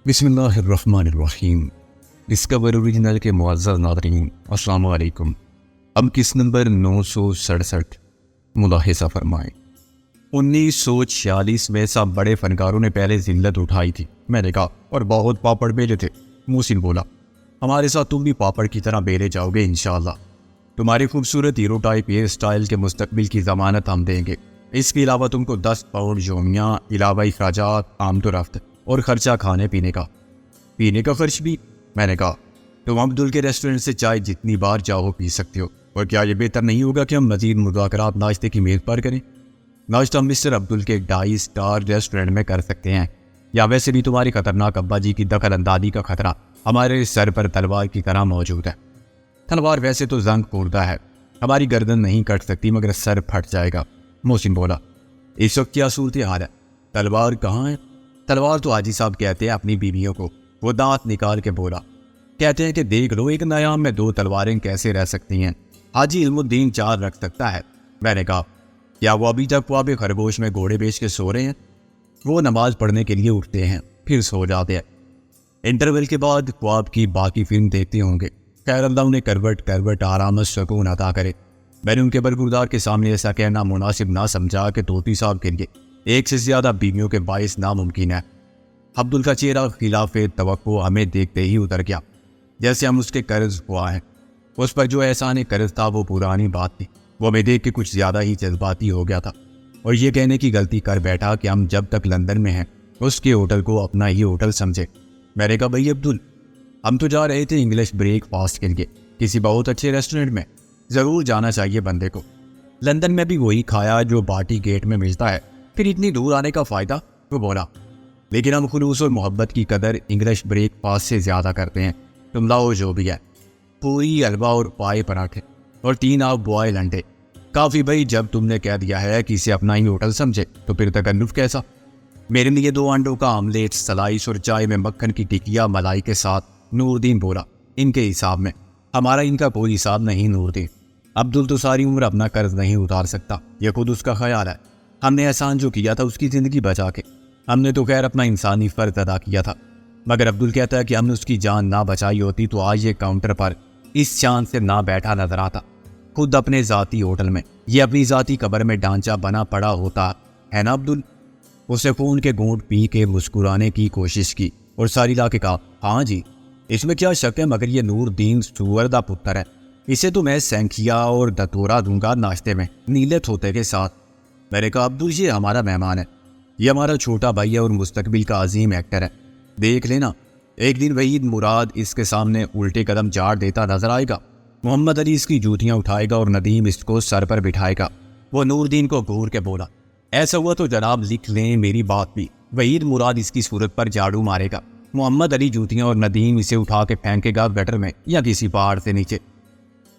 بسم اللہ الرحمن الرحیم۔ ڈسکور اوریجنل کے معزز ناظرین السلام علیکم۔ اب کس نمبر 967 ملاحظہ فرمائیں۔ 1946 میں سب بڑے فنکاروں نے پہلے ذلت اٹھائی تھی، میں نے کہا، اور بہت پاپڑ بیلے تھے۔ محسن بولا، ہمارے ساتھ تم بھی پاپڑ کی طرح بیلے جاؤ گے انشاءاللہ۔ تمہاری خوبصورت ہیرو ٹائپ ہیئر سٹائل کے مستقبل کی ضمانت ہم دیں گے۔ اس کے علاوہ تم کو 10 پاؤنڈ یومیہ علاوہ اخراجات، آمد و رفت اور خرچہ کھانے پینے کا خرچ بھی۔ میں نے کہا، تم عبدل کے ریسٹورنٹ سے چائے جتنی بار چاہو پی سکتے ہو، اور کیا یہ بہتر نہیں ہوگا کہ ہم مزید مذاکرات ناشتے کی میز پر کریں؟ ناشتہ مسٹر عبدل کے 2.5 اسٹار ریسٹورنٹ میں کر سکتے ہیں، یا ویسے بھی تمہاری خطرناک ابا جی کی دخل اندازی کا خطرہ ہمارے سر پر تلوار کی طرح موجود ہے۔ تلوار ویسے تو زنگ پوردہ ہے، ہماری گردن نہیں کٹ سکتی مگر سر پھٹ جائے گا۔ محسن بولا، اس وقت کیا صورتحال ہے؟ تلوار کہاں ہے؟ تلوار تو حاجی صاحب کہتے ہیں اپنی بیویوں کو۔ وہ دانت نکال کے بولا، کہتے ہیں کہ دیکھ لو ایک نیام میں 2 تلواریں کیسے رہ سکتی ہیں؟ حاجی علم الدین 4 رکھ سکتا ہے۔ میں نے کہا، کیا وہ ابھی تک خواب خرگوش میں گھوڑے بیچ کے سو رہے ہیں؟ وہ نماز پڑھنے کے لیے اٹھتے ہیں پھر سو جاتے ہیں، انٹرول کے بعد خواب کی باقی فلم دیکھتے ہوں گے۔ خیر اللہ انہیں کروٹ آرام سکون عطا کرے۔ میں نے ان کے برخوردار کے سامنے ایسا کہنا مناسب نہ سمجھا کہ توتی صاحب کے لیے ایک سے زیادہ بیویوں کے باعث ناممکن ہے۔ عبدل کا چہرہ خلاف توقع ہمیں دیکھتے ہی اتر گیا، جیسے ہم اس کے قرض ہوا ہے۔ اس پر جو احسان قرض تھا وہ پرانی بات تھی۔ وہ ہمیں دیکھ کے کچھ زیادہ ہی جذباتی ہو گیا تھا، اور یہ کہنے کی غلطی کر بیٹھا کہ ہم جب تک لندن میں ہیں اس کے ہوٹل کو اپنا ہی ہوٹل سمجھے۔ میں نے کہا، بھائی عبدل، ہم تو جا رہے تھے انگلش بریک فاسٹ کے لیے کسی بہت اچھے ریسٹورنٹ میں، ضرور جانا چاہیے بندے کو۔ لندن میں بھی وہی کھایا جو بارٹی گیٹ میں ملتا ہے، پھر اتنی دور آنے کا فائدہ؟ وہ بولا، لیکن ہم خلوص اور محبت کی قدر انگلش بریک فاسٹ سے زیادہ کرتے ہیں۔ تم لاؤ جو بھی ہے، پوری حلوہ اور پائے پراٹھے اور 3 آف بوائل انڈے کافی۔ بھائی جب تم نے کہہ دیا ہے کہ اسے اپنا ہی ہوٹل سمجھے تو پھر تکلف کیسا؟ میرے لیے 2 انڈوں کا آملیٹ، سلائس اور چائے میں مکھن کی ٹکیا ملائی کے ساتھ۔ نور الدین بولا، ان کے حساب میں ہمارا ان کا کوئی حساب نہیں نور الدین۔ عبدل تو ساری عمر اپنا قرض نہیں اتار سکتا، یہ خود اس کا خیال ہے۔ ہم نے احسان جو کیا تھا اس کی زندگی بچا کے، ہم نے تو خیر اپنا انسانی فرض ادا کیا تھا، مگر عبدل کہتا ہے کہ ہم نے اس کی جان نہ بچائی ہوتی تو آج یہ کاؤنٹر پر اس شان سے نہ بیٹھا نظر آتا، خود اپنے ذاتی ہوٹل میں، یہ اپنی ذاتی قبر میں ڈھانچہ بنا پڑا ہوتا ہے نا عبدل؟ اسے خون کے گھونٹ پی کے مسکرانے کی کوشش کی اور ساری لا کے کہا، ہاں جی، اس میں کیا شک ہے، مگر یہ نور الدین سوردہ پتر ہے، اسے تو میں سینکھیا اور دتورا دوں گا ناشتے میں نیلے طوطے کے ساتھ۔ میں نے کہا، عبدل یہ ہمارا مہمان ہے، یہ ہمارا چھوٹا بھائی ہے اور مستقبل کا عظیم ایکٹر ہے، دیکھ لینا ایک دن وحید مراد اس کے سامنے الٹے قدم جاڑ دیتا نظر آئے گا، محمد علی اس کی جوتیاں اٹھائے گا اور ندیم اس کو سر پر بٹھائے گا۔ وہ نور الدین کو گھور کے بولا، ایسا ہوا تو جناب لکھ لیں میری بات بھی، وحید مراد اس کی صورت پر جھاڑو مارے گا، محمد علی جوتیاں اور ندیم اسے اٹھا کے پھینکے گا گٹر میں یا کسی پہاڑ سے نیچے۔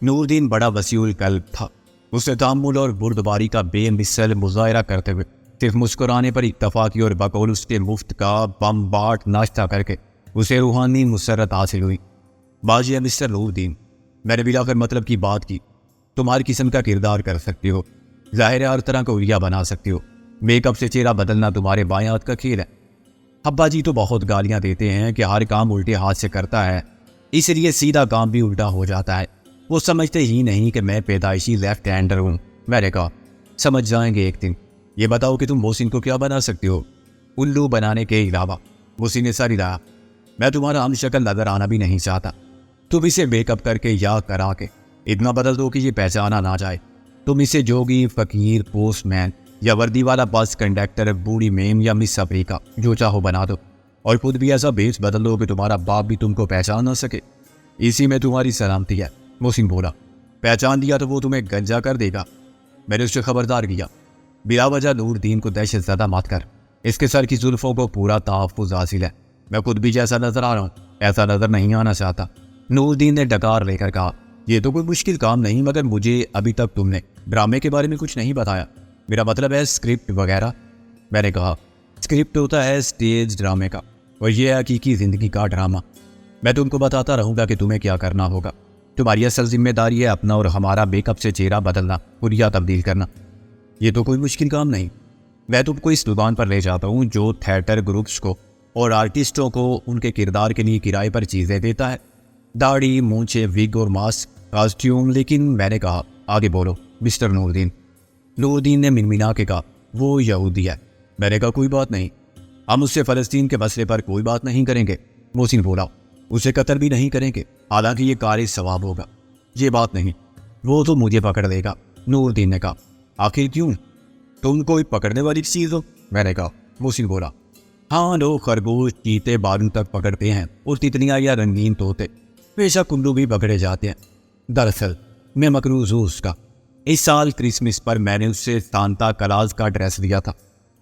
نور الدین بڑا وسیع القلب تھا، اسے تحمل اور بردباری کا بے مثل مظاہرہ کرتے ہوئے صرف مسکرانے پر اکتفا کی، اور بقول اس کے مفت کا بم باٹ ناشتہ کر کے اسے روحانی مسرت حاصل ہوئی۔ باجی مسٹر نور الدین، میں نے بلا کر مطلب کی بات کی، تمہاری قسم کا کردار کر سکتے ہو، ظاہر ہر طرح کا اولیا بنا سکتے ہو، میک اپ سے چہرہ بدلنا تمہارے بائیں ہاتھ کا کھیل ہے۔ ابا جی تو بہت گالیاں دیتے ہیں کہ ہر کام الٹے ہاتھ سے کرتا ہے، اس لیے سیدھا کام بھی الٹا ہو جاتا ہے، وہ سمجھتے ہی نہیں کہ میں پیدائشی لیفٹ ہینڈر ہوں۔ میں نے کہا، سمجھ جائیں گے ایک دن۔ یہ بتاؤ کہ تم محسن کو کیا بنا سکتے ہو الو بنانے کے علاوہ؟ محسن نے سر ہلایا، میں تمہارا ہم شکل نظر آنا بھی نہیں چاہتا، تم اسے میک اپ کر کے یا کرا کے اتنا بدل دو کہ یہ پہچانا نہ جائے، تم اسے جوگی، فقیر، پوسٹ مین یا وردی والا بس کنڈکٹر، بوڑھی میم یا مس افریقہ جو چاہو بنا دو، اور خود بھی ایسا بیس بدل دو کہ تمہارا باپ بھی تم کو پہچان نہ سکے، اسی میں تمہاری سلامتی ہے۔ محسن بولا، پہچان دیا تو وہ تمہیں گنجا کر دے گا۔ میں نے اس سے خبردار کیا، بلا وجہ نور الدین کو دہشت زدہ مت کر، اس کے سر کی زلفوں کو پورا تحفظ حاصل ہے، میں خود بھی جیسا نظر آ رہا ہوں ایسا نظر نہیں آنا چاہتا۔ نور الدین نے ڈکار لے کر کہا، یہ تو کوئی مشکل کام نہیں، مگر مجھے ابھی تک تم نے ڈرامے کے بارے میں کچھ نہیں بتایا، میرا مطلب ہے اسکرپٹ وغیرہ۔ میں نے کہا، اسکرپٹ ہوتا ہے اسٹیج ڈرامے کا، اور یہ حقیقی زندگی کا ڈرامہ، میں تم کو بتاتا رہوں گا کہ تمہیں کیا کرنا ہوگا، تمہاری اصل ذمہ داری ہے اپنا اور ہمارا میک اپ سے چہرہ بدلنا، پوریا تبدیل کرنا، یہ تو کوئی مشکل کام نہیں۔ میں تم کو اس دکان پر لے جاتا ہوں جو تھیٹر گروپس کو اور آرٹسٹوں کو ان کے کردار کے لیے کرائے پر چیزیں دیتا ہے، داڑھی، مونچھیں، وگ اور ماسک، کاسٹیوم۔ لیکن میں نے کہا آگے بولو مسٹر نوردین۔ نوردین نے منمنا کے کہا وہ یہودی ہے۔ میں نے کہا کوئی بات نہیں، ہم اس سے فلسطین کے مسئلے پر کوئی بات نہیں کریں گے۔ محسن بولا اسے قتل بھی نہیں کریں گے، حالانکہ یہ کار ثواب ہوگا۔ یہ بات نہیں، وہ تو مجھے پکڑ لے گا۔ نوردین نے کہا آخر کیوں؟ تم کوئی پکڑنے والی چیز ہو؟ میں نے کہا۔ محسن بولا ہاں، لوگ خرگوش، چیتے، بالو تک پکڑتے ہیں اور تتلیاں یا رنگین طوطے، بے شک الو بھی پکڑے جاتے ہیں۔ دراصل میں مقروض ہوں اس کا۔ اس سال کرسمس پر میں نے اس سے سانتا کلاز کا ڈریس لیا تھا۔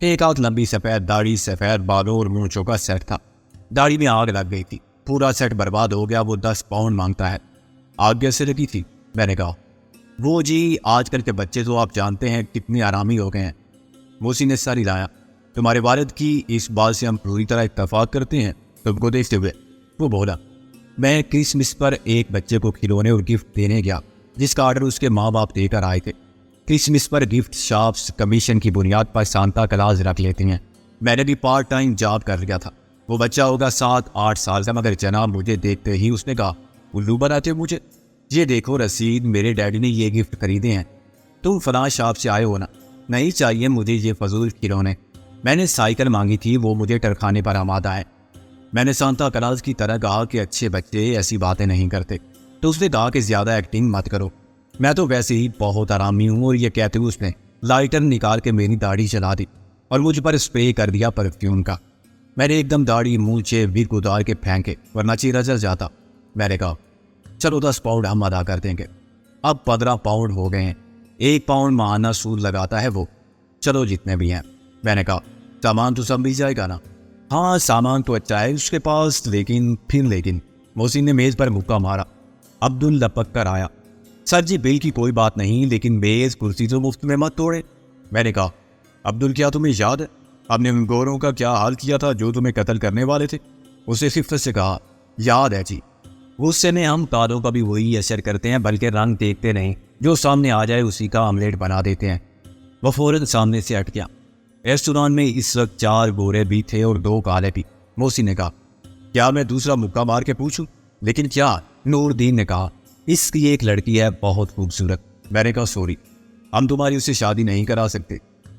ایک آنکھ لمبی سفید داڑھی، سفید بالوں اور مونچھوں کا سیٹ تھا۔ داڑھی میں آگ لگ گئی تھی، پورا سیٹ برباد ہو گیا۔ وہ 10 پاؤنڈ مانگتا ہے۔ آگ کیسے لگی تھی؟ میں نے کہا وہ جی، آج کل کے بچے تو آپ جانتے ہیں کتنے آرامی ہو گئے ہیں۔ محسن نے سر ہلایا۔ تمہارے والد کی اس بات سے ہم پوری طرح اتفاق کرتے ہیں، تم کو دیکھتے ہوئے۔ وہ بولا میں کرسمس پر ایک بچے کو کھلونے اور گفٹ دینے گیا جس کا آرڈر اس کے ماں باپ دے کر آئے تھے۔ کرسمس پر گفٹ شاپس کمیشن کی بنیاد پر سانتا کلاز رکھ لیتے ہیں۔ میں نے بھی پارٹ ٹائم جاب کر لیا تھا۔ وہ بچہ ہوگا 7-8 سال کا، مگر جناب مجھے دیکھتے ہی اس نے کہا الو بناتے ہو مجھے، یہ دیکھو رسید، میرے ڈیڈی نے یہ گفٹ خریدے ہیں، تم فلاں شاپ سے آئے ہو نا؟ نہیں چاہیے مجھے یہ فضول کھلونے۔ میں نے سائیکل مانگی تھی، وہ مجھے ٹرکھانے پر آمادہ ہے۔ میں نے سانتا کلاز کی طرح کہا کہ اچھے بچے ایسی باتیں نہیں کرتے، تو اس نے کہا کہ زیادہ ایکٹنگ مت کرو، میں تو ویسے ہی بہت آرامی ہوں۔ اور یہ کہتے ہوئے اس نے لائٹر نکال کے میری داڑھی جلا دی اور مجھ پر اسپرے کر دیا پرفیوم کا۔ میں نے ایک دم داڑھی، مونچھیں، وگ اتار کے پھینکے ورنہ چہرہ جل جاتا۔ میں نے کہا چلو 10 پاؤنڈ ہم ادا کر دیں گے۔ اب 15 پاؤنڈ ہو گئے ہیں، 1 پاؤنڈ ماہانہ سود لگاتا ہے وہ۔ چلو جتنے بھی ہیں۔ میں نے کہا سامان تو سب مل جائے گا نا؟ ہاں سامان تو اچھا ہے اس کے پاس، لیکن محسن نے میز پر مکہ مارا۔ عبدل لپک کر آیا۔ سر جی بل کی کوئی بات نہیں، لیکن میز کرسی تو مفت میں مت توڑے۔ میں نے کہا عبدل کیا تمہیں یاد ہے ہم نے ان گوروں کا کیا حال کیا تھا جو تمہیں قتل کرنے والے تھے؟ اسے خفت سے کہا یاد ہے جی۔ غصے میں ہم کاروں کا بھی وہی اثر کرتے ہیں، بلکہ رنگ دیکھتے نہیں، جو سامنے آ جائے اسی کا آملیٹ بنا دیتے ہیں۔ وہ فوراً سامنے سے ہٹ گیا۔ ریستوران میں اس وقت 4 گورے بھی تھے اور 2 کالے بھی۔ محسن نے کہا کیا میں دوسرا مکہ مار کے پوچھوں؟ لیکن کیا؟ نوردین نے کہا اس کی ایک لڑکی ہے بہت خوبصورت۔ میں نے کہا سوری، ہم تمہاری اس سے شادی نہیں کرا سکتے۔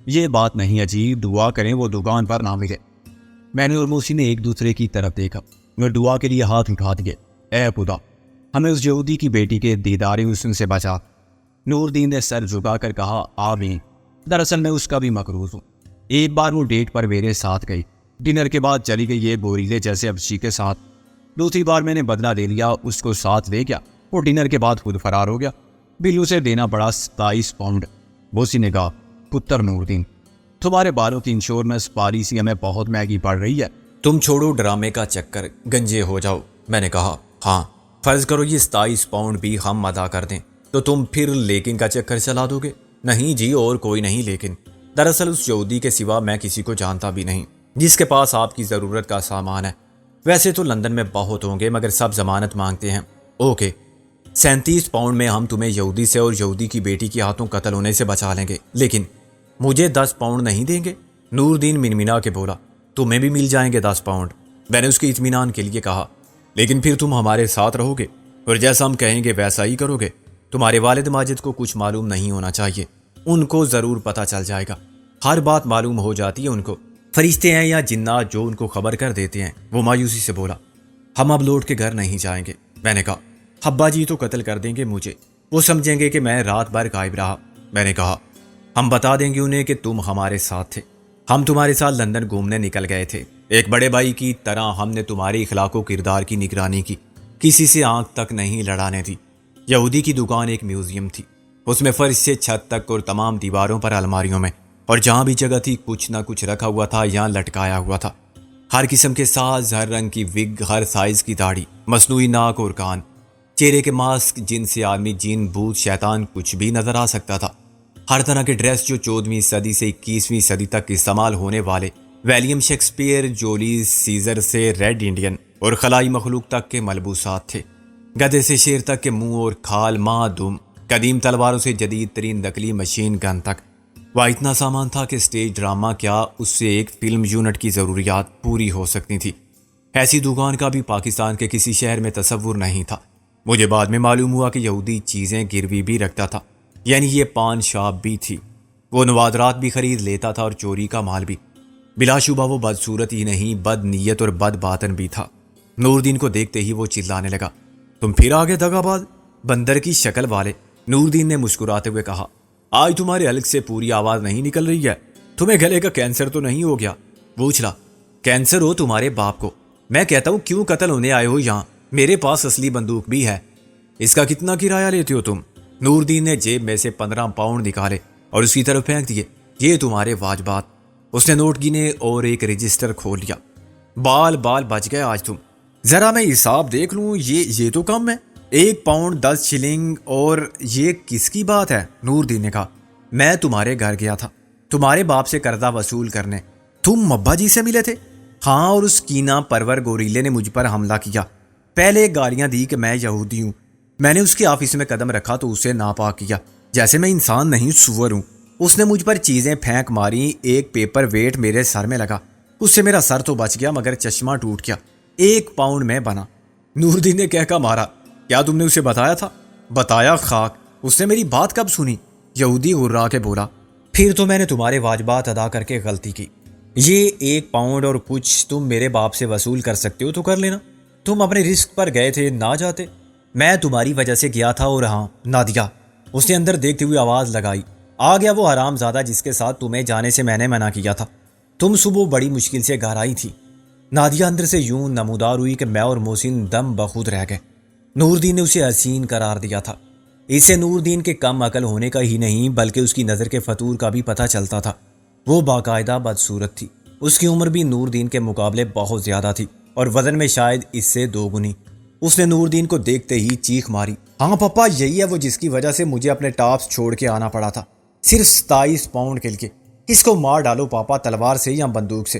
یہ بات نہیں عجیب، دعا کریں وہ دکان پر نہ ملے۔ میں نے اور محسن نے ایک دوسرے کی طرف دیکھا اور دعا کے لیے ہاتھ اٹھا دیے۔ اے خدا ہمیں اس یہودی کی بیٹی کے دیدار حسن سے بچا۔ نوردین نے سر جھکا کر کہا آمین۔ دراصل میں اس کا بھی مقروض ہوں۔ ایک بار وہ ڈیٹ پر میرے ساتھ گئی، ڈنر کے بعد چلی گئی یہ گوریلے جیسے ابشی کے ساتھ۔ دوسری بار میں نے بدلہ لے لیا، اس کو ساتھ لے گیا، وہ ڈنر کے بعد خود فرار ہو گیا۔ بل اسے دینا پڑا 27 پاؤنڈ۔ محسن نے کہا پتر نوردین تمہارے بالوں کی انشورنس پالیسی ہمیں بہت مہنگی پڑ رہی ہے، تم چھوڑو ڈرامے کا چکر، گنجے ہو جاؤ۔ میں نے کہا ہاں فرض کرو یہ 27 پاؤنڈ بھی ہم ادا کر دیں تو تم پھر لیکن کا چکر چلا دو گے؟ نہیں جی، اور کوئی نہیں لیکن۔ دراصل اس یہودی کے سوا میں کسی کو جانتا بھی نہیں جس کے پاس آپ کی ضرورت کا سامان ہے۔ ویسے تو لندن میں بہت ہوں گے مگر سب ضمانت مانگتے ہیں۔ اوکے 37 پاؤنڈ میں ہم تمہیں یہودی سے اور یہودی کی بیٹی کے ہاتھوں قتل ہونے سے بچا لیں گے، لیکن مجھے 10 پاؤنڈ نہیں دیں گے؟ نوردین منمنا کے بولا تمہیں بھی مل جائیں گے 10 پاؤنڈ۔ میں نے اس کے اطمینان کے لیے کہا لیکن پھر تم ہمارے ساتھ رہو گے اور جیسا ہم کہیں گے ویسا ہی کرو گے۔ تمہارے والد ماجد کو کچھ معلوم نہیں ہونا چاہیے، ان کو ضرور پتہ چل جائے گا، ہر بات معلوم ہو جاتی ہے ان کو۔ فرشتے ہیں یا جنات جو ان کو خبر کر دیتے ہیں۔ وہ مایوسی سے بولا ہم اب لوٹ کے گھر نہیں جائیں گے۔ میں نے کہا ابا جی تو قتل کر دیں گے مجھے، وہ سمجھیں گے کہ میں رات بھر غائب رہا۔ میں نے کہا ہم بتا دیں گے انہیں کہ تم ہمارے ساتھ تھے، ہم تمہارے ساتھ لندن گھومنے نکل گئے تھے، ایک بڑے بھائی کی طرح ہم نے تمہاری اخلاق و کردار کی نگرانی کی، کسی سے آنکھ تک نہیں لڑانے دی۔ یہودی کی دکان ایک میوزیم تھی، اس میں فرش سے چھت تک اور تمام دیواروں پر الماریوں میں اور جہاں بھی جگہ تھی کچھ نہ کچھ رکھا ہوا تھا یا لٹکایا ہوا تھا۔ ہر قسم کے ساز، ہر رنگ کی وگ، ہر سائز کی داڑھی، مصنوعی ناک اور کان، چہرے کے ماسک جن سے آدمی جن، بھوت، شیطان کچھ بھی نظر آ سکتا تھا، ہر طرح کے ڈریس جو 14ویں صدی سے 21ویں صدی تک استعمال ہونے والے ولیم شیکسپیئر، جولیس سیزر سے ریڈ انڈین اور خلائی مخلوق تک کے ملبوسات تھے، گدھے سے شیر تک کے منہ اور کھال، ماں دم، قدیم تلواروں سے جدید ترین نقلی مشین گن تک۔ وہاں اتنا سامان تھا کہ سٹیج ڈرامہ کیا اس سے ایک فلم یونٹ کی ضروریات پوری ہو سکتی تھی۔ ایسی دکان کا بھی پاکستان کے کسی شہر میں تصور نہیں تھا۔ مجھے بعد میں معلوم ہوا کہ یہودی چیزیں گروی بھی رکھتا تھا، یعنی یہ پان شاپ بھی تھی۔ وہ نوادرات بھی خرید لیتا تھا اور چوری کا مال بھی۔ بلا شبہ وہ بدصورت ہی نہیں، بد نیت اور بد باطن بھی تھا۔ نور دین کو دیکھتے ہی وہ چلانے لگا، تم پھر آگے دغا باز، بندر کی شکل والے۔ نور دین نے مسکراتے ہوئے کہا، آج تمہارے حلق سے پوری آواز نہیں نکل رہی ہے، تمہیں گلے کا کینسر تو نہیں ہو گیا؟ وہ اچھلا، کینسر ہو تمہارے باپ کو، میں کہتا ہوں کیوں قتل ہونے آئے ہو یہاں؟ میرے پاس اصلی بندوق بھی ہے، اس کا کتنا کرایہ لیتے ہو تم؟ نور دین نے جیب میں سے 15 پاؤنڈ نکالے اور اس کی طرف پھینک دیے، یہ تمہارے واجبات۔ اس نے نوٹ گنے اور ایک رجسٹر کھول لیا۔ بال بچ گئے آج تم، ذرا میں حساب دیکھ لوں، یہ تو کم ہے، 1 پاؤنڈ 10 شلنگ، اور یہ کس کی بات ہے؟ نور دین نے کہا، میں تمہارے گھر گیا تھا تمہارے باپ سے قرضہ وصول کرنے۔ تم ابا جی سے ملے تھے؟ ہاں، اور اس کینا پرور گوریلے نے مجھ پر حملہ کیا، پہلے گالیاں دی کہ میں یہودی ہوں، میں نے اس کے آفس میں قدم رکھا تو اسے ناپاک کیا، جیسے میں انسان نہیں سور ہوں۔ اس نے مجھ پر چیزیں پھینک ماری، ایک پیپر ویٹ میرے سر میں لگا، اس سے میرا سر تو بچ گیا مگر چشمہ ٹوٹ گیا، 1 پاؤنڈ میں بنا۔ نور دین نے کہہ کا مارا، کیا تم نے اسے بتایا تھا؟ بتایا خاک، اس نے میری بات کب سنی؟ یہودی غرا کے بولا، پھر تو میں نے تمہارے واجبات ادا کر کے غلطی کی، یہ 1 پاؤنڈ اور کچھ تم میرے باپ سے وصول کر سکتے ہو تو کر لینا، تم اپنے رزق پر گئے تھے، نہ جاتے، میں تمہاری وجہ سے گیا تھا۔ اور ہاں نادیہ، اس نے اندر دیکھتے ہوئے آواز لگائی، آ گیا وہ حرام زادہ جس کے ساتھ تمہیں جانے سے میں نے منع کیا تھا، تم صبح بڑی مشکل سے گھر آئی تھی۔ نادیہ اندر سے یوں نمودار ہوئی کہ میں اور محسن دم بخود رہ گئے۔ نور دین نے اسے حسین قرار دیا تھا، اس سے نور دین کے کم عقل ہونے کا ہی نہیں بلکہ اس کی نظر کے فطور کا بھی پتہ چلتا تھا۔ وہ باقاعدہ بدصورت تھی، اس کی عمر بھی نور دین کے مقابلے بہت زیادہ تھی اور وزن میں شاید اس سے 2 گنی۔ اس نے نور دین کو دیکھتے ہی چیخ ماری، ہاں پپا، یہی ہے وہ جس کی وجہ سے مجھے اپنے ٹاپس چھوڑ کے آنا پڑا تھا، صرف 27 پاؤنڈ کے لیے۔ اس کو مار ڈالو پاپا، تلوار سے یا بندوق سے،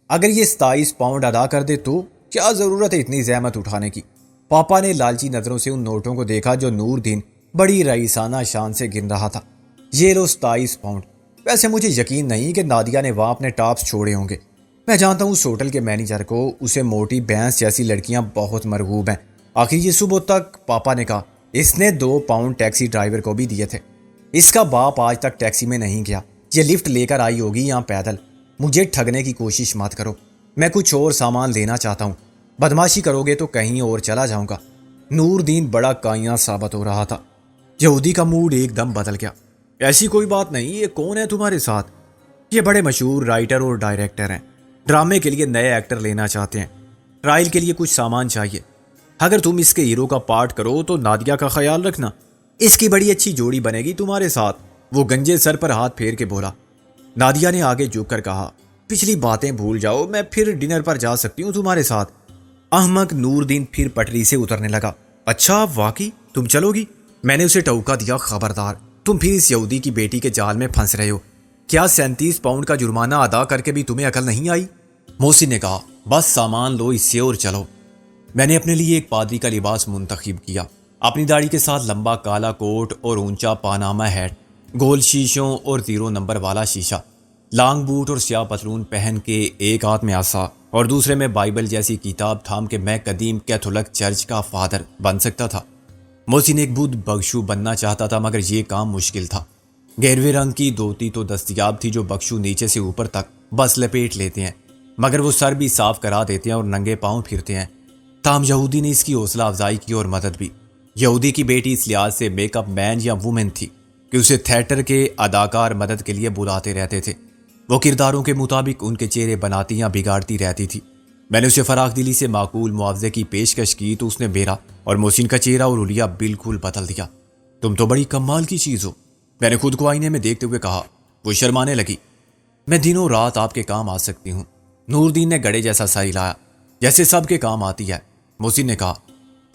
اگر یہ 27 پاؤنڈ ادا کر دے تو کیا ضرورت ہے اتنی زحمت اٹھانے کی؟ پاپا نے لالچی نظروں سے ان نوٹوں کو دیکھا جو نور دین بڑی رئیسانہ شان سے گن رہا تھا۔ یہ لو 27 پاؤنڈ، ویسے مجھے یقین نہیں کہ نادیہ نے وہاں اپنے ٹاپس چھوڑے ہوں گے، میں جانتا ہوں اس ہوٹل کے مینیجر کو، اسے موٹی بھینس جیسی لڑکیاں بہت مرغوب ہیں۔ آخر یہ صبح تک، پاپا نے کہا، اس نے 2 پاؤنڈ ٹیکسی ڈرائیور کو بھی دیے تھے، اس کا باپ آج تک ٹیکسی میں نہیں گیا، یہ لفٹ لے کر آئی ہوگی یا پیدل۔ مجھے ٹھگنے کی کوشش مت کرو، میں کچھ اور سامان لینا چاہتا ہوں، بدماشی کرو گے تو کہیں اور چلا جاؤں گا۔ نور دین بڑا کائیاں ثابت ہو رہا تھا۔ یہودی کا موڈ ایک دم بدل گیا، ایسی کوئی بات نہیں، یہ کون ہے تمہارے ساتھ؟ یہ بڑے مشہور رائٹر اور ڈائریکٹر ہیں، ڈرامے کے لیے نئے ایکٹر لینا چاہتے ہیں، ٹرائل کے لیے کچھ سامان چاہیے، اگر تم اس کے ہیرو کا پارٹ کرو تو نادیہ کا خیال رکھنا، اس کی بڑی اچھی جوڑی بنے گی تمہارے ساتھ۔ وہ گنجے سر پر ہاتھ پھیر کے بولا۔ نادیہ نے آگے جھک کر کہا، پچھلی باتیں بھول جاؤ، میں پھر ڈنر پر جا سکتی ہوں تمہارے ساتھ۔ احمق نور دین پھر پٹری سے اترنے لگا، اچھا واقعی تم چلو گی؟ میں نے اسے ٹوکا دیا، خبردار، تم پھر اس یہودی کی بیٹی کے جال میں پھنس رہے ہو، کیا 37 پاؤنڈ کا جرمانہ ادا کر کے بھی تمہیں عقل نہیں آئی؟ محسن نے کہا، بس سامان لو اس سے اور چلو۔ میں نے اپنے لیے ایک پادری کا لباس منتخب کیا، اپنی داڑھی کے ساتھ لمبا کالا کوٹ اور اونچا پاناما ہیٹ، گول شیشوں اور 0 نمبر والا شیشہ، لانگ بوٹ اور سیاہ پتلون پہن کے، ایک ہاتھ میں عصا اور دوسرے میں بائبل جیسی کتاب تھام کے میں قدیم کیتھولک چرچ کا فادر بن سکتا تھا۔ محسن ایک بدھ بخشو بننا چاہتا تھا مگر یہ کام مشکل تھا۔ گہروے رنگ کی دھوتی تو دستیاب تھی جو بخشو نیچے سے اوپر تک بس لپیٹ لیتے ہیں مگر وہ سر بھی صاف کرا دیتے ہیں اور ننگے پاؤں پھرتے ہیں۔ تاہم یہودی نے اس کی حوصلہ افزائی کی اور مدد بھی۔ یہودی کی بیٹی اس لحاظ سے میک اپ مین یا وومن تھی کہ اسے تھیٹر کے اداکار مدد کے لیے بلاتے رہتے تھے، وہ کرداروں کے مطابق ان کے چہرے بناتی یا بگاڑتی رہتی تھی۔ میں نے اسے فراخ دلی سے معقول معاوضے کی پیشکش کی تو اس نے میرا اور محسن کا چہرہ اور حلیہ بالکل بدل دیا۔ تم تو بڑی کمال کی چیز ہو، میں نے خود کو آئینے میں دیکھتے ہوئے کہا۔ وہ شرمانے لگی۔ میں دنوں رات آپ کے کام آ سکتی ہوں۔ نور دین نے گڑے جیسا سا ہلایا، جیسے سب کے کام آتی ہے۔ محسن نے کہا،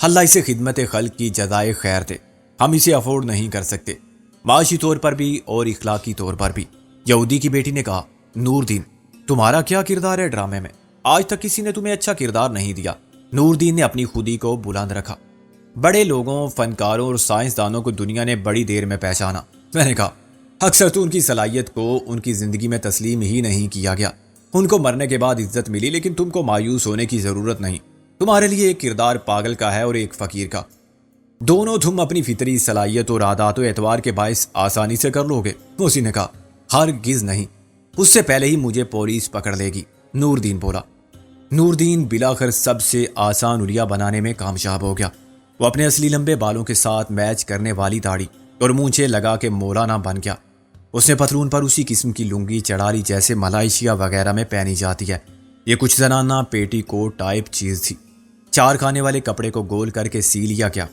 اللہ اسے خدمت خلق کی جزائے خیر دے، ہم اسے افورڈ نہیں کر سکتے، معاشی طور پر بھی اور اخلاقی طور پر بھی۔ یہودی کی بیٹی نے کہا، نور دین تمہارا کیا کردار ہے ڈرامے میں؟ آج تک کسی نے تمہیں اچھا کردار نہیں دیا۔ نور دین نے اپنی خودی کو بلند رکھا۔ بڑے لوگوں، فنکاروں اور سائنسدانوں کو دنیا نے بڑی دیر میں پہچانا۔ میں نے کہا، اکثر تو ان کی صلاحیت کو ان کی زندگی میں تسلیم ہی نہیں کیا گیا۔ ان کو مرنے کے بعد عزت ملی، لیکن تم کو مایوس ہونے کی ضرورت نہیں۔ تمہارے لیے ایک کردار پاگل کا ہے اور ایک فقیر کا، دونوں تم اپنی فطری صلاحیت اور عادات و اعتبار کے باعث آسانی سے کر لو گے۔ موسی نے کہا ہرگز نہیں، اس سے پہلے ہی مجھے پولیس پکڑ لے گی، نور دین بولا۔ نور دین بلاخر سب سے آسان الیا بنانے میں کامیاب ہو گیا۔ وہ اپنے اصلی لمبے بالوں کے ساتھ میچ کرنے والی داڑھی اور مونچھیں لگا کے مولانا بن گیا۔ اس نے پتلون پر اسی قسم کی لنگی چڑھا لی جیسے ملائیشیا وغیرہ میں پہنی جاتی ہے۔ یہ کچھ زنانہ پیٹی کوٹ ٹائپ چیز تھی۔ چار کھانے والے کپڑے کو گول کر کے سی لیا گیا،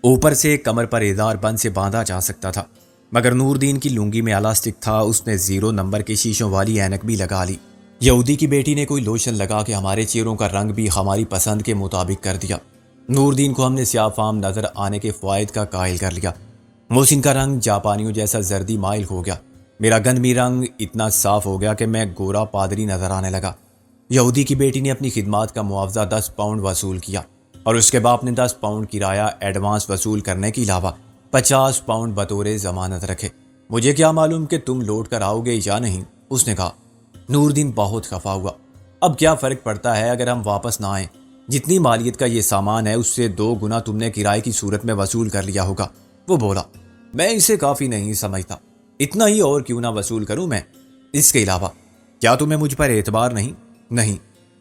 اوپر سے کمر پر ادار بند سے باندھا جا سکتا تھا، مگر نور دین کی لنگی میں الاسٹک تھا۔ اس نے 0 نمبر کے شیشوں والی اینک بھی لگا لی۔ یہودی کی بیٹی نے کوئی لوشن لگا کے ہمارے چہروں کا رنگ بھی ہماری پسند کے مطابق کر دیا۔ نور دین کو ہم نے سیاہ فام نظر آنے کے فوائد کا قائل کر لیا۔ محسن کا رنگ جاپانیوں جیسا زردی مائل ہو گیا۔ میرا گندمی رنگ اتنا صاف ہو گیا کہ میں گورا پادری نظر آنے لگا۔ یہودی کی بیٹی نے اپنی خدمات کا معاوضہ 10 پاؤنڈ وصول کیا اور اس کے باپ نے 10 پاؤنڈ کرایہ ایڈوانس وصول کرنے کے علاوہ 50 پاؤنڈ بطور ضمانت رکھے۔ مجھے کیا معلوم کہ تم لوٹ کر آؤ گے یا نہیں، اس نے کہا۔ نور دین بہت خفا ہوا۔ اب کیا فرق پڑتا ہے اگر ہم واپس نہ آئیں؟ جتنی مالیت کا یہ سامان ہے اس سے 2 گنا تم نے کرائے کی صورت میں وصول کر لیا ہوگا، وہ بولا۔ میں اسے کافی نہیں سمجھتا، اتنا ہی اور کیوں نہ وصول کروں میں؟ اس کے علاوہ کیا تمہیں مجھ پر اعتبار نہیں؟ نہیں،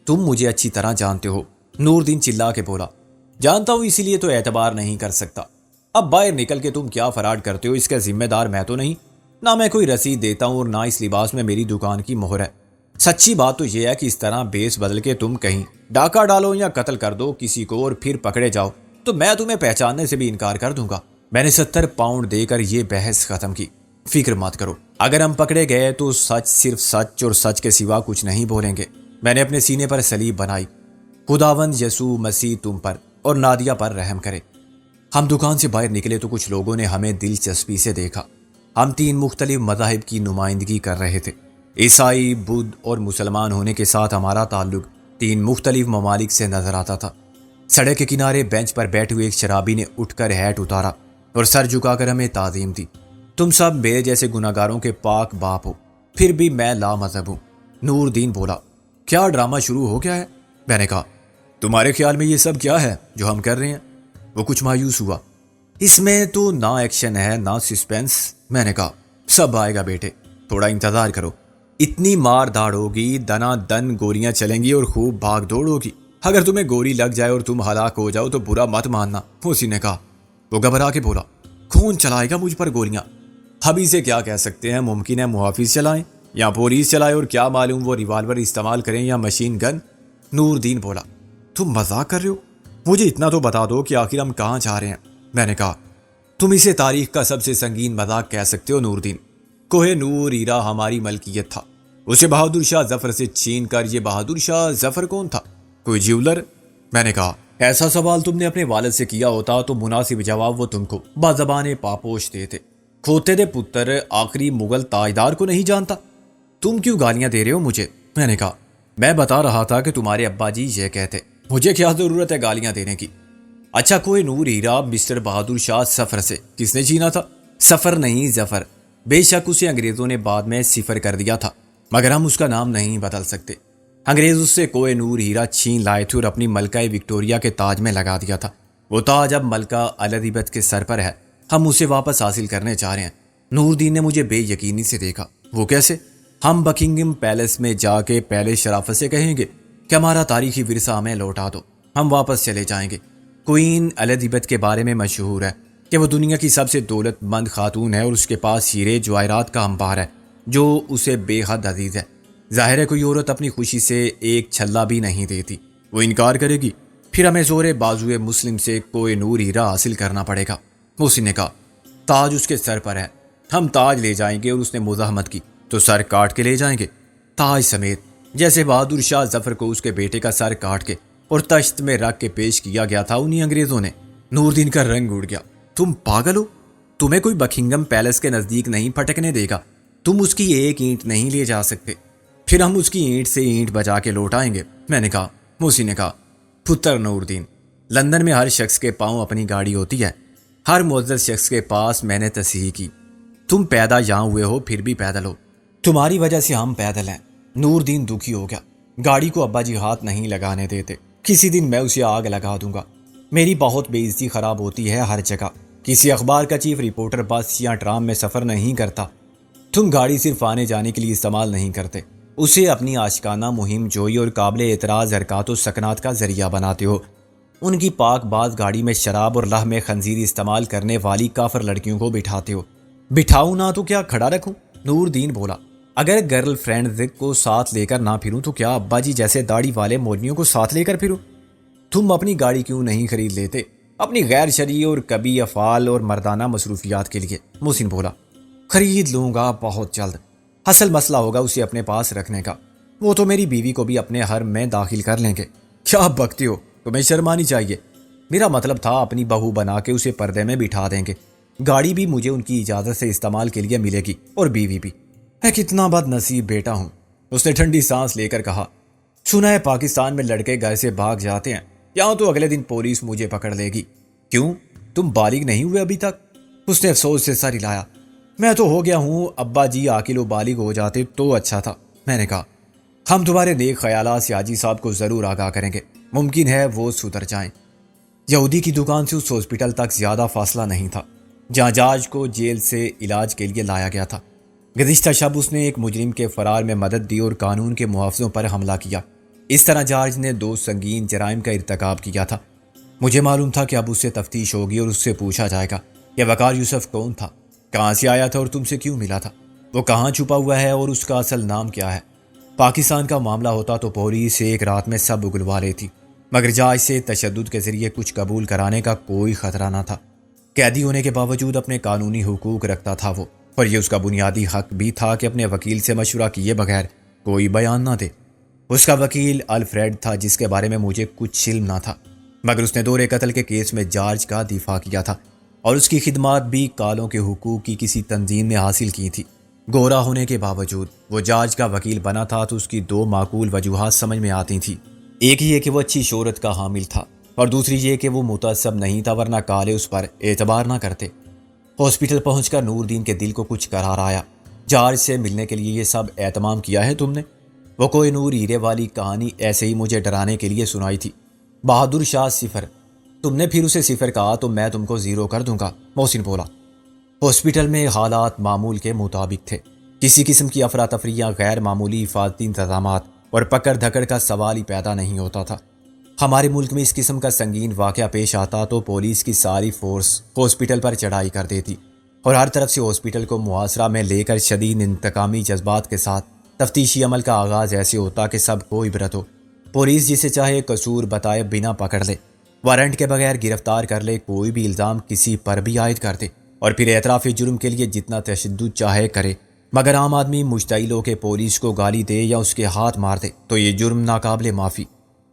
تم مجھے اچھی طرح جانتے ہو، نور دین چلا کے بولا۔ جانتا ہوں، اسی لیے تو اعتبار نہیں کر سکتا۔ اب باہر نکل کے تم کیا فراڈ کرتے ہو اس کا ذمہ دار میں تو نہیں، نہ میں کوئی رسید دیتا ہوں اور نہ اس لباس میں میری دکان کی مہر ہے۔ سچی بات تو یہ ہے کہ اس طرح بیس بدل کے تم کہیں ڈاکہ ڈالو یا قتل کر دو کسی کو اور پھر پکڑے جاؤ تو میں تمہیں پہچاننے سے بھی انکار کر دوں گا۔ میں نے 70 پاؤنڈ دے کر یہ بحث ختم کی۔ فکر مت کرو، اگر ہم پکڑے گئے تو سچ صرف سچ اور سچ کے سوا کچھ نہیں بولیں گے۔ میں نے اپنے سینے پر صلیب بنائی، خداوند یسوع مسیح تم پر اور نادیہ پر رحم کرے۔ ہم دکان سے باہر نکلے تو کچھ لوگوں نے ہمیں دلچسپی سے دیکھا۔ ہم 3 مختلف مذاہب کی نمائندگی کر رہے تھے۔ عیسائی، بدھ اور مسلمان ہونے کے ساتھ ہمارا تعلق 3 مختلف ممالک سے نظر آتا تھا۔ سڑک کے کنارے بینچ پر بیٹھے ہوئے ایک شرابی نے اٹھ کر ہیٹ اتارا اور سر جھکا کر ہمیں تعظیم دی۔ تم سب میرے جیسے گناہگاروں کے پاک باپ ہو، پھر بھی میں لا مذہب ہوں، نور دین بولا۔ کیا ڈرامہ شروع ہو گیا ہے؟ میں نے کہا۔ تمہارے خیال میں یہ سب کیا ہے جو ہم کر رہے ہیں؟ وہ کچھ مایوس ہوا۔ اس میں تو نہ ایکشن ہے نہ سسپینس، میں نے کہا۔ سب آئے گا بیٹے، تھوڑا انتظار کرو۔ اتنی مار داڑ ہوگی، دنا دن گولیاں چلیں گی اور خوب بھاگ دوڑ ہوگی۔ اگر تمہیں گولی لگ جائے اور تم ہلاک ہو جاؤ تو برا مت ماننا، اسی نے کہا۔ وہ گھبرا کے بولا، کون چلائے گا مجھ پر گولیاں؟ ابھی سے کیا کہہ سکتے ہیں، ممکن ہے محافظ چلائیں یا پولیس چلائے، اور کیا معلوم وہ ریوالور استعمال کریں یا مشین گن، نور دین بولا۔ تم مذاق کر رہے ہو؟ مجھے اتنا تو بتا دو کہ آخر ہم کہاں جا رہے ہیں، میں نے کہا۔ تم اسے تاریخ کا سب سے سنگین مذاق کہہ سکتے ہو نور دین۔ کوہ نور ہیرا ہماری ملکیت تھا، اسے بہادر شاہ ظفر سے چھین کر۔ یہ بہادر شاہ ظفر کون تھا؟ کوئی جیولر؟ میں نے کہا۔ ایسا سوال تم نے اپنے والد سے کیا ہوتا تو مناسب جواب وہ تم کو بازبان پاپوش دیتے۔ کھوتے دے پتر آخری مغل تاجدار کو نہیں جانتا؟ تم کیوں گالیاں دے رہے ہو مجھے؟ میں نے کہا۔ میں بتا رہا تھا کہ تمہارے ابا جی یہ کہتے، مجھے کیا ضرورت ہے گالیاں دینے کی؟ اچھا، کوئی نور ہیرا مسٹر بہادر شاہ ظفر سے کس نے چھینا تھا؟ سفر نہیں، ظفر۔ بے شک اسے انگریزوں نے بعد میں صفر کر دیا تھا، مگر ہم اس کا نام نہیں بدل سکتے۔ انگریز اس سے کوہ نور ہیرا چھین لائے تھے اور اپنی ملکہ وکٹوریہ کے تاج میں لگا دیا تھا۔ وہ تاج اب ملکہ الزبتھ کے سر پر ہے، ہم اسے واپس حاصل کرنے چاہ رہے ہیں۔ نور دین نے مجھے بے یقینی سے دیکھا۔ وہ کیسے؟ ہم بکنگم پیلس میں جا کے پہلے شرافت سے کہیں گے کہ ہمارا تاریخی ورثہ ہمیں لوٹا دو، ہم واپس چلے جائیں گے۔ کوئین الزبتھ کے بارے میں مشہور ہے کہ وہ دنیا کی سب سے دولت مند خاتون ہے اور اس کے پاس ہیرے جواہرات کا انبار ہے جو اسے بے حد عزیز ہے۔ ظاہر ہے کوئی عورت اپنی خوشی سے ایک چھلا بھی نہیں دیتی، وہ انکار کرے گی، پھر ہمیں زور بازوئے مسلم سے کوہ نور ہیرا حاصل کرنا پڑے گا۔ اسی نے کہا، تاج اس کے سر پر ہے، ہم تاج لے جائیں گے، اور اس نے مزاحمت کی، تو سر کاٹ کے لے جائیں گے، تاج سمیت، جیسے بہادر شاہ ظفر کو اس کے بیٹے کا سر کاٹ کے اور تشت میں رکھ کے پیش کیا گیا تھا انہی انگریزوں نے۔ نور دین کا رنگ اڑ گیا۔ تم پاگل ہو؟ تمہیں کوئی بکنگم پیلس کے نزدیک نہیں پھٹکنے دے گا، تم اس کی ایک اینٹ نہیں لے جا سکتے، پھر ہم اس کی اینٹ سے اینٹ بجا کے لوٹائیں گے، میں نے کہا۔ موسی نے کہا، پتر نور دین، لندن میں ہر شخص کے پاؤں اپنی گاڑی ہوتی ہے، ہر معزز شخص کے پاس میں نے تصحیح کی، تم پیدا یہاں ہوئے ہو پھر بھی پیدل ہو، تمہاری وجہ سے ہم پیدل ہیں۔ نور دین دکھی ہو گیا۔ گاڑی کو ابا جی ہاتھ نہیں لگانے دیتے، کسی دن میں اسے آگ لگا دوں گا۔ میری بہت بے عزتی خراب ہوتی ہے ہر جگہ، کسی اخبار کا چیف رپورٹر بس یا ٹرام میں سفر نہیں کرتا۔ تم گاڑی صرف آنے جانے کے لیے استعمال نہیں کرتے، اسے اپنی عاشقانہ مہم جوئی اور قابل اعتراض حرکات و سکنات کا ذریعہ بناتے ہو۔ ان کی پاک باز گاڑی میں شراب اور لحم خنزیر استعمال کرنے والی کافر لڑکیوں کو بٹھاتے ہو۔ بٹھاؤں نہ تو کیا کھڑا رکھوں؟ نور دین بولا۔ اگر گرل فرینڈ کو ساتھ لے کر نہ پھروں تو کیا ابا جی جیسے داڑھی والے مولویوں کو ساتھ لے کر پھروں؟ تم اپنی گاڑی کیوں نہیں خرید لیتے اپنی غیر شرعی اور کبھی افعال اور مردانہ مصروفیات کے لیے؟ محسن بولا۔ خرید لوں گا بہت جلد، اصل مسئلہ ہوگا اسے اپنے پاس رکھنے کا۔ وہ تو میری بیوی کو بھی اپنے حرم میں داخل کر لیں گے۔ کیا بکتے ہو، تمہیں شرم آنی چاہیے۔ میرا مطلب تھا اپنی بہو بنا کے اسے پردے میں بٹھا دیں گے، گاڑی بھی مجھے ان کی اجازت سے استعمال کے لیے ملے گی اور بیوی بھی۔ میں کتنا بد نصیب بیٹا ہوں، اس نے ٹھنڈی سانس لے کر کہا۔ سنا ہے پاکستان میں لڑکے گھر سے بھاگ جاتے ہیں، یہاں تو اگلے دن پولیس مجھے پکڑ لے گی۔ کیوں، تم بالغ نہیں ہوئے ابھی تک؟ اس نے افسوس سے سر ہلایا۔ میں تو ہو گیا ہوں، ابا جی عاقل و بالغ ہو جاتے تو اچھا تھا۔ میں نے کہا ہم تمہارے نیک خیالات سے حاجی صاحب کو ضرور آگاہ کریں گے، ممکن ہے وہ سدھر جائیں۔ یہودی کی دکان سے اس ہاسپٹل تک زیادہ فاصلہ نہیں تھا جہاں جارج کو جیل سے علاج کے لیے لایا گیا تھا۔ گزشتہ شب اس نے ایک مجرم کے فرار میں مدد دی اور قانون کے محافظوں پر حملہ کیا۔ اس طرح جارج نے 2 سنگین جرائم کا ارتکاب کیا تھا۔ مجھے معلوم تھا کہ اب اس سے تفتیش ہوگی اور اس سے پوچھا جائے گا کہ وقار یوسف کون تھا، کہاں سے آیا تھا اور تم سے کیوں ملا تھا، وہ کہاں چھپا ہوا ہے اور اس کا اصل نام کیا ہے۔ پاکستان کا معاملہ ہوتا تو پولیس ایک رات میں سب اگلوا لیتی، مگر جارج سے تشدد کے ذریعے کچھ قبول کرانے کا کوئی خطرہ نہ تھا۔ قیدی ہونے کے باوجود اپنے قانونی حقوق رکھتا تھا وہ، اور یہ اس کا بنیادی حق بھی تھا کہ اپنے وکیل سے مشورہ کیے بغیر کوئی بیان نہ دے۔ اس کا وکیل الفریڈ تھا جس کے بارے میں مجھے کچھ علم نہ تھا، مگر اس نے دورے قتل کے کیس میں جارج کا دفاع کیا تھا اور اس کی خدمات بھی کالوں کے حقوق کی کسی تنظیم نے حاصل کی تھی۔ گورا ہونے کے باوجود وہ جارج کا وکیل بنا تھا تو اس کی 2 معقول وجوہات سمجھ میں آتی تھی۔ ایک یہ کہ وہ اچھی شہرت کا حامل تھا، اور دوسری یہ کہ وہ متعصب نہیں تھا، ورنہ کالے اس پر اعتبار نہ کرتے۔ ہاسپٹل پہنچ کر نور دین کے دل کو کچھ قرار آیا۔ جارج سے ملنے کے لیے یہ سب اہتمام کیا ہے تم نے؟ وہ کوئی نور ہیرے والی کہانی ایسے ہی مجھے ڈرانے کے لیے سنائی تھی۔ بہادر شاہ 0، تم نے پھر اسے 0 کہا تو میں تم کو 0 کر دوں گا، محسن بولا۔ ہاسپٹل میں حالات معمول کے مطابق تھے، کسی قسم کی افراتفری یا غیر معمولی حفاظتی انتظامات اور پکڑ دھکڑ کا سوال ہی پیدا نہیں ہوتا تھا۔ ہمارے ملک میں اس قسم کا سنگین واقعہ پیش آتا تو پولیس کی ساری فورس ہاسپٹل پر چڑھائی کر دیتی اور ہر طرف سے ہاسپٹل کو محاصرہ میں لے کر شدید انتقامی جذبات کے ساتھ تفتیشی عمل کا آغاز ایسے ہوتا کہ سب کو عبرت ہو۔ پولیس جسے چاہے قصور بتائے بنا پکڑ لے، وارنٹ کے بغیر گرفتار کر لے، کوئی بھی الزام کسی پر بھی عائد کر دے اور پھر اعتراف جرم کے لیے جتنا تشدد چاہے کرے، مگر عام آدمی مشتعل ہو کے پولیس کو گالی دے یا اس کے ہاتھ مار دے تو یہ جرم ناقابل معافی۔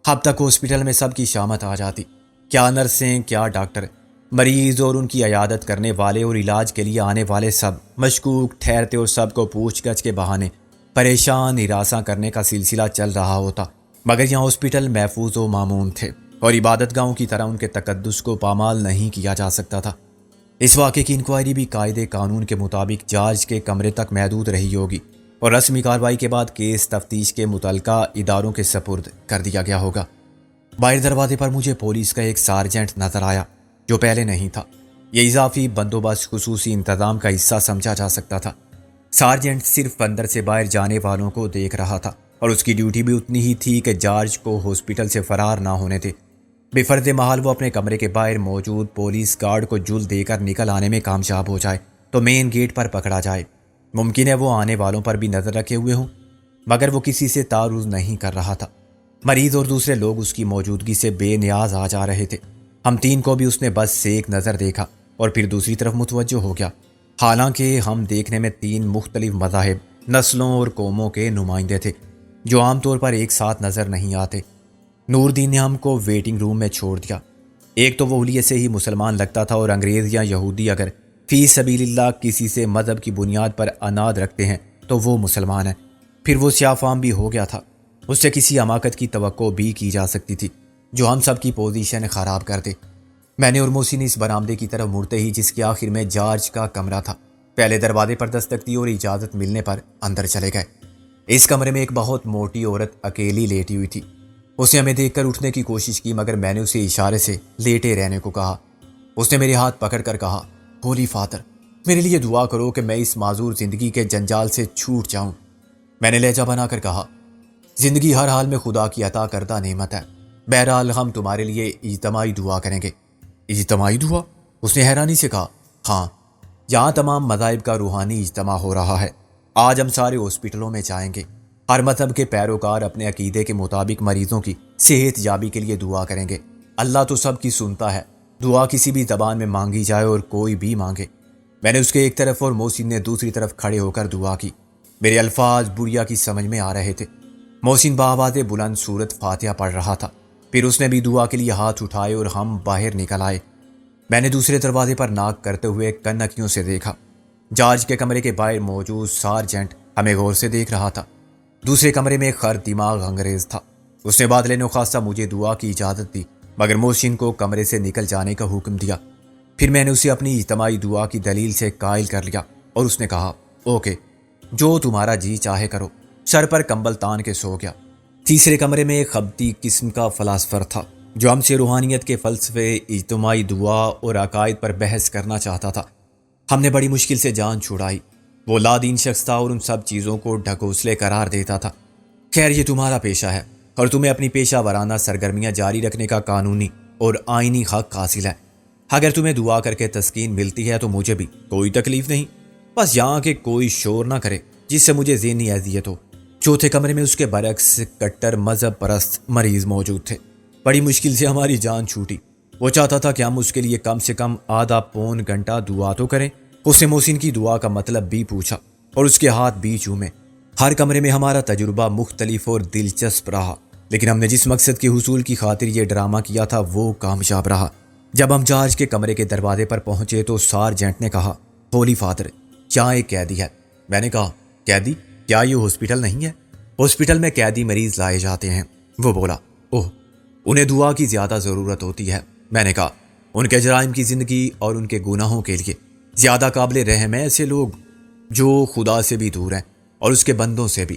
اب تک ہاسپٹل میں سب کی شامت آ جاتی، کیا نرسیں، کیا ڈاکٹر، مریض اور ان کی عیادت کرنے والے اور علاج کے لیے آنے والے سب مشکوک ٹھہرتے اور سب کو پوچھ گچھ کے بہانے پریشان ہراساں کرنے کا سلسلہ چل رہا ہوتا۔ مگر یہاں ہاسپٹل محفوظ و مامون تھے اور عبادت گاہوں کی طرح ان کے تقدس کو پامال نہیں کیا جا سکتا تھا۔ اس واقعے کی انکوائری بھی قاعدے قانون کے مطابق جارج کے کمرے تک محدود رہی ہوگی اور رسمی کارروائی کے بعد کیس تفتیش کے متعلقہ اداروں کے سپرد کر دیا گیا ہوگا۔ باہر دروازے پر مجھے پولیس کا ایک سارجنٹ نظر آیا جو پہلے نہیں تھا۔ یہ اضافی بندوبست خصوصی انتظام کا حصہ سمجھا جا سکتا تھا۔ سارجنٹ صرف اندر سے باہر جانے والوں کو دیکھ رہا تھا اور اس کی ڈیوٹی بھی اتنی ہی تھی کہ جارج کو ہاسپٹل سے فرار نہ ہونے دے۔ بے فرد محال وہ اپنے کمرے کے باہر موجود پولیس گارڈ کو جل دے کر نکل آنے میں کامیاب ہو جائے تو مین گیٹ پر پکڑا جائے۔ ممکن ہے وہ آنے والوں پر بھی نظر رکھے ہوئے ہوں، مگر وہ کسی سے تعارض نہیں کر رہا تھا۔ مریض اور دوسرے لوگ اس کی موجودگی سے بے نیاز آ جا رہے تھے۔ ہم 3 کو بھی اس نے بس سے ایک نظر دیکھا اور پھر دوسری طرف متوجہ ہو گیا، حالانکہ ہم دیکھنے میں 3 مختلف مذاہب، نسلوں اور قوموں کے نمائندے تھے جو عام طور پر ایک ساتھ نظر نہیں آتے۔ نور دین نے ہم کو ویٹنگ روم میں چھوڑ دیا۔ ایک تو وہ اولیے سے ہی مسلمان لگتا تھا اور انگریز یا یہودی اگر فی سبیل اللہ کسی سے مذہب کی بنیاد پر اناد رکھتے ہیں تو وہ مسلمان ہے۔ پھر وہ سیاہ فام بھی ہو گیا تھا، اس سے کسی حماقت کی توقع بھی کی جا سکتی تھی جو ہم سب کی پوزیشن خراب کر دے۔ میں نے اور محسن اس برآمدے کی طرف مڑتے ہی جس کے آخر میں جارج کا کمرہ تھا پہلے دروازے پر دستک دی اور اجازت ملنے پر اندر چلے گئے۔ اس کمرے میں ایک بہت موٹی عورت اکیلی لیٹی ہوئی تھی۔ اس نے ہمیں دیکھ کر اٹھنے کی کوشش کی مگر میں نے اسے اشارے سے لیٹے رہنے کو کہا۔ اس نے میرے ہاتھ پکڑ کر کہا، ہولی فادر، میرے لیے دعا کرو کہ میں اس معذور زندگی کے جنجال سے چھوٹ جاؤں۔ میں نے لہجہ بنا کر کہا، زندگی ہر حال میں خدا کی عطا کردہ نعمت ہے، بہرحال ہم تمہارے لیے اجتماعی دعا کریں گے۔ اجتماعی دعا؟ اس نے حیرانی سے کہا، ہاں، یہاں تمام مذاہب کا روحانی اجتماع ہو رہا ہے۔ آج ہم سارے ہاسپٹلوں میں جائیں گے، ہر مذہب کے پیروکار اپنے عقیدے کے مطابق مریضوں کی صحت یابی کے لیے دعا کریں گے۔ اللہ تو سب کی سنتا ہے، دعا کسی بھی زبان میں مانگی جائے اور کوئی بھی مانگے۔ میں نے اس کے ایک طرف اور محسن نے دوسری طرف کھڑے ہو کر دعا کی۔ میرے الفاظ بڑھیا کی سمجھ میں آ رہے تھے۔ محسن بآواز بلند سورت فاتحہ پڑھ رہا تھا، پھر اس نے بھی دعا کے لیے ہاتھ اٹھائے اور ہم باہر نکل آئے۔ میں نے دوسرے دروازے پر ناک کرتے ہوئے کنکیوں سے دیکھا۔ جارج کے کمرے کے باہر موجود سارجنٹ ہمیں غور سے دیکھ رہا تھا۔ دوسرے کمرے میں ایک خر دماغ انگریز تھا۔ اس نے بادل نخواستہ مجھے دعا کی اجازت دی مگر محسن کو کمرے سے نکل جانے کا حکم دیا۔ پھر میں نے اسے اپنی اجتماعی دعا کی دلیل سے قائل کر لیا اور اس نے کہا، اوکے، جو تمہارا جی چاہے کرو۔ سر پر کمبل تان کے سو گیا۔ تیسرے کمرے میں ایک خبتی قسم کا فلاسفر تھا جو ہم سے روحانیت کے فلسفے، اجتماعی دعا اور عقائد پر بحث کرنا چاہتا تھا۔ ہم نے بڑی مشکل سے جان چھڑائی۔ وہ لادین شخص تھا اور ان سب چیزوں کو ڈھکوسلے قرار دیتا تھا۔ خیر، یہ تمہارا پیشہ ہے اور تمہیں اپنی پیشہ ورانہ سرگرمیاں جاری رکھنے کا قانونی اور آئینی حق حاصل ہے۔ اگر تمہیں دعا کر کے تسکین ملتی ہے تو مجھے بھی کوئی تکلیف نہیں، بس یہاں کے کوئی شور نہ کرے جس سے مجھے ذہنی اذیت ہو۔ چوتھے کمرے میں اس کے برعکس کٹر مذہب پرست مریض موجود تھے۔ بڑی مشکل سے ہماری جان چھوٹی۔ وہ چاہتا تھا کہ ہم اس کے لیے کم سے کم آدھا پون گھنٹہ دعا تو کریں۔ اس نے محسن کی دعا کا مطلب بھی پوچھا اور اس کے ہاتھ بھی چومے۔ ہر کمرے میں ہمارا تجربہ مختلف اور دلچسپ رہا، لیکن ہم نے جس مقصد کے حصول کی خاطر یہ ڈرامہ کیا تھا وہ کامیاب رہا۔ جب ہم جارج کے کمرے کے دروازے پر پہنچے تو سارجنٹ نے کہا، ہولی فادر، یہاں ایک قیدی ہے۔ میں نے کہا، قیدی؟ کیا یہ ہاسپٹل نہیں ہے؟ ہاسپٹل میں قیدی مریض لائے جاتے ہیں۔ وہ بولا، اوہ، انہیں دعا کی زیادہ ضرورت ہوتی ہے۔ میں نے کہا، ان کے جرائم کی زندگی اور ان کے گناہوں کے لیے زیادہ قابل رحم ہیں ایسے لوگ جو خدا سے بھی دور ہیں اور اس کے بندوں سے بھی۔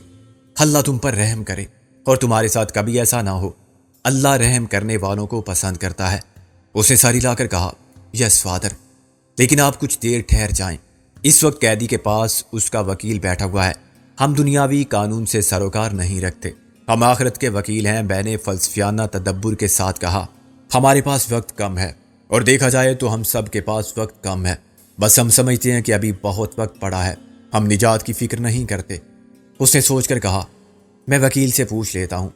اللہ تم پر رحم کرے اور تمہارے ساتھ کبھی ایسا نہ ہو۔ اللہ رحم کرنے والوں کو پسند کرتا ہے۔ اس نے ساری لا کر کہا، یس فادر، لیکن آپ کچھ دیر ٹھہر جائیں۔ اس وقت قیدی کے پاس اس کا وکیل بیٹھا ہوا ہے۔ ہم دنیاوی قانون سے سروکار نہیں رکھتے، ہم آخرت کے وکیل ہیں۔ میں نے فلسفیانہ تدبر کے ساتھ کہا، ہمارے پاس وقت کم ہے اور دیکھا جائے تو ہم سب کے پاس وقت کم ہے، بس ہم سمجھتے ہیں کہ ابھی بہت وقت پڑا ہے، ہم نجات کی فکر نہیں کرتے۔ اس نے سوچ کر کہا، میں وکیل سے پوچھ لیتا ہوں۔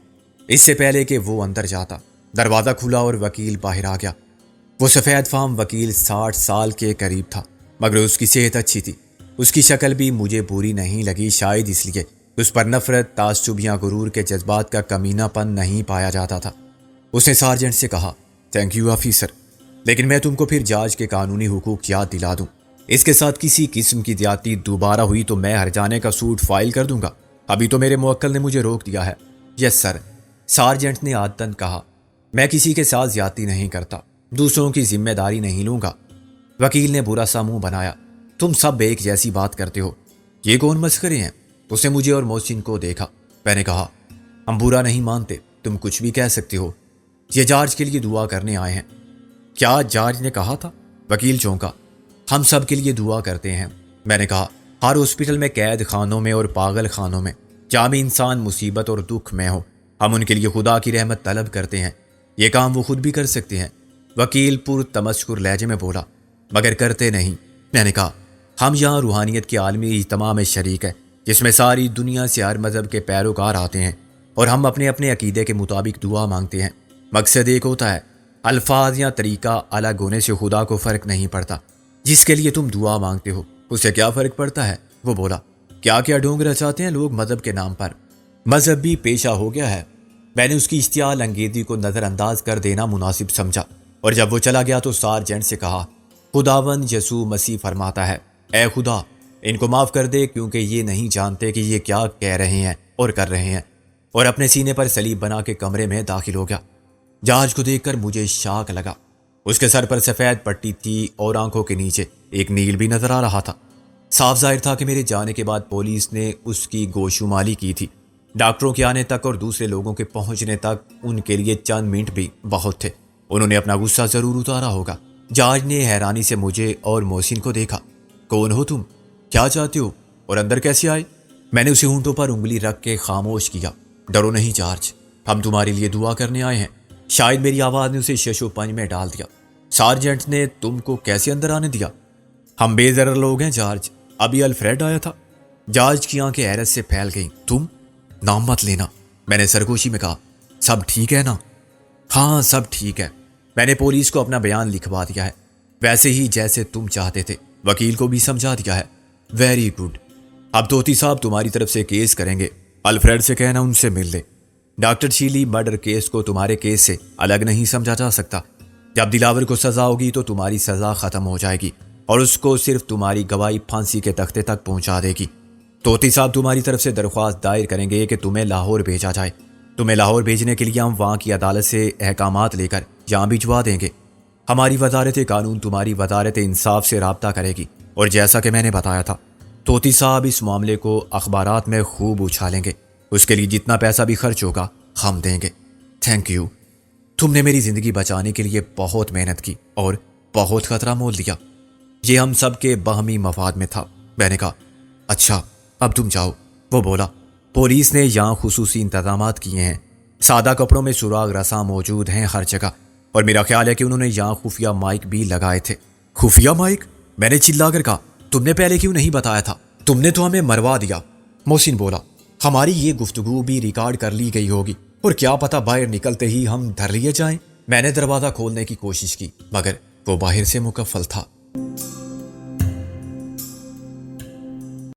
اس سے پہلے کہ وہ اندر جاتا، دروازہ کھلا اور وکیل باہر آ گیا۔ وہ سفید فام وکیل 60 سال کے قریب تھا مگر اس کی صحت اچھی تھی۔ اس کی شکل بھی مجھے بری نہیں لگی، شاید اس لیے اس پر نفرت، تعصب یا غرور کے جذبات کا کمینہ پن نہیں پایا جاتا تھا۔ اس نے سارجنٹ سے کہا، تھینک یو آفیسر، لیکن میں تم کو پھر جاج کے قانونی حقوق یاد دلا دوں۔ اس کے ساتھ کسی قسم کی زیادتی دوبارہ ہوئی تو میں ہرجانے کا سوٹ فائل کر دوں گا۔ ابھی تو میرے موکل نے مجھے روک دیا ہے۔ یس سر، سارجنٹ نے عادتاً کہا، میں کسی کے ساتھ زیادتی نہیں کرتا، دوسروں کی ذمہ داری نہیں لوں گا۔ وکیل نے برا سا منہ بنایا، تم سب ایک جیسی بات کرتے ہو، یہ کون مسخرے ہیں؟ اس نے مجھے اور محسن کو دیکھا۔ میں نے کہا، ہم برا نہیں مانتے، تم کچھ بھی کہہ سکتے ہو، یہ جارج کے لیے دعا کرنے آئے ہیں۔ کیا جارج نے کہا تھا؟ وکیل چونکا۔ ہم سب کے لیے دعا کرتے ہیں۔ میں نے کہا، ہر ہاسپٹل میں، قید خانوں میں اور پاگل خانوں میں جہاں بھی انسان مصیبت اور دکھ میں ہو، ہم ان کے لیے خدا کی رحمت طلب کرتے ہیں۔ یہ کام وہ خود بھی کر سکتے ہیں۔ وکیل پر تمسخر لہجے میں بولا، مگر کرتے نہیں۔ میں نے کہا، ہم یہاں روحانیت کے عالمی اجتماع میں شریک ہیں جس میں ساری دنیا سے ہر مذہب کے پیروکار آتے ہیں اور ہم اپنے اپنے عقیدے کے مطابق دعا مانگتے ہیں۔ مقصد ایک ہوتا ہے، الفاظ یا طریقہ الگ ہونے سے خدا کو فرق نہیں پڑتا۔ جس کے لیے تم دعا مانگتے ہو اسے کیا فرق پڑتا ہے؟ وہ بولا، کیا کیا ڈھونگ رچاتے ہیں لوگ مذہب کے نام پر۔ مذہب بھی پیشہ ہو گیا ہے۔ میں نے اس کی اشتعال انگیزی کو نظر انداز کر دینا مناسب سمجھا اور جب وہ چلا گیا تو سارجنٹ سے کہا، خداوند یسوع مسیح فرماتا ہے، اے خدا ان کو معاف کر دے کیونکہ یہ نہیں جانتے کہ یہ کیا کہہ رہے ہیں اور کر رہے ہیں، اور اپنے سینے پر صلیب بنا کے کمرے میں داخل ہو گیا۔ جارج کو دیکھ کر مجھے شاک لگا۔ اس کے سر پر سفید پٹی تھی اور آنکھوں کے نیچے ایک نیل بھی نظر آ رہا تھا۔ صاف ظاہر تھا کہ میرے جانے کے بعد پولیس نے اس کی گوشمالی کی تھی۔ ڈاکٹروں کے آنے تک اور دوسرے لوگوں کے پہنچنے تک ان کے لیے چند منٹ بھی بہت تھے۔ انہوں نے اپنا غصہ ضرور اتارا ہوگا۔ جاج نے حیرانی سے مجھے اور محسن کو دیکھا۔ کون ہو تم؟ کیا چاہتے ہو؟ اور اندر کیسے آئے؟ میں نے اسے ہونٹوں پر انگلی رکھ کے خاموش کیا۔ ڈرو نہیں جارج، ہم تمہارے لیے دعا کرنے آئے ہیں۔ شاید میری آواز نے اسے شش و پنج میں ڈال دیا۔ سارجنٹ نے تم کو کیسے اندر آنے دیا؟ ہم بے ضرر لوگ ہیں جارج، ابھی الفریڈ آیا تھا۔ جارج کی آنکھیں حیرت سے پھیل گئیں۔ تم؟ نام مت لینا، میں نے سرگوشی میں کہا۔ سب ٹھیک ہے نا؟ ہاں سب ٹھیک ہے۔ میں نے پولیس کو اپنا بیان لکھوا دیا ہے، ویسے ہی جیسے تم چاہتے تھے۔ وکیل کو بھی سمجھا دیا ہے۔ Very good. اب توتی صاحب تمہاری طرف سے کیس کریں گے۔ الفریڈ سے کہنا ان سے مل لے۔ ڈاکٹر شیلی مرڈر کیس کو تمہارے کیس سے الگ نہیں سمجھا جا سکتا۔ جب دلاور کو سزا ہوگی تو تمہاری سزا ختم ہو جائے گی اور اس کو صرف تمہاری گواہی پھانسی کے تختے تک پہنچا دے گی۔ توتی صاحب تمہاری طرف سے درخواست دائر کریں گے کہ تمہیں لاہور بھیجا جائے۔ تمہیں لاہور بھیجنے کے لیے ہم وہاں کی عدالت سے احکامات لے کر یہاں بھجوا دیں گے۔ ہماری وزارت قانون تمہاری وزارت انصاف سے رابطہ کرے گی، اور جیسا کہ میں نے بتایا تھا توتی صاحب اس معاملے کو اخبارات میں خوب اچھالیں گے۔ اس کے لیے جتنا پیسہ بھی خرچ ہوگا ہم دیں گے۔ تھینک یو، تم نے میری زندگی بچانے کے لیے بہت محنت کی اور بہت خطرہ مول دیا۔ یہ ہم سب کے باہمی مفاد میں تھا۔ میں نے کہا اچھا اب تم جاؤ۔ وہ بولا پولیس نے یہاں خصوصی انتظامات کیے ہیں، سادہ کپڑوں میں سراغ رساں موجود ہیں ہر جگہ، اور میرا خیال ہے کہ انہوں نے یہاں خفیہ مائک بھی لگائے تھے۔ خفیہ مائک؟ میں نے چلا کر کہا تم نے پہلے کیوں نہیں بتایا تھا؟ تم نے تو ہمیں مروا دیا۔ محسن بولا ہماری یہ گفتگو بھی ریکارڈ کر لی گئی ہوگی، اور کیا پتہ باہر نکلتے ہی ہم دھر لیے جائیں۔ میں نے دروازہ کھولنے کی کوشش کی مگر وہ باہر سے مکفل تھا۔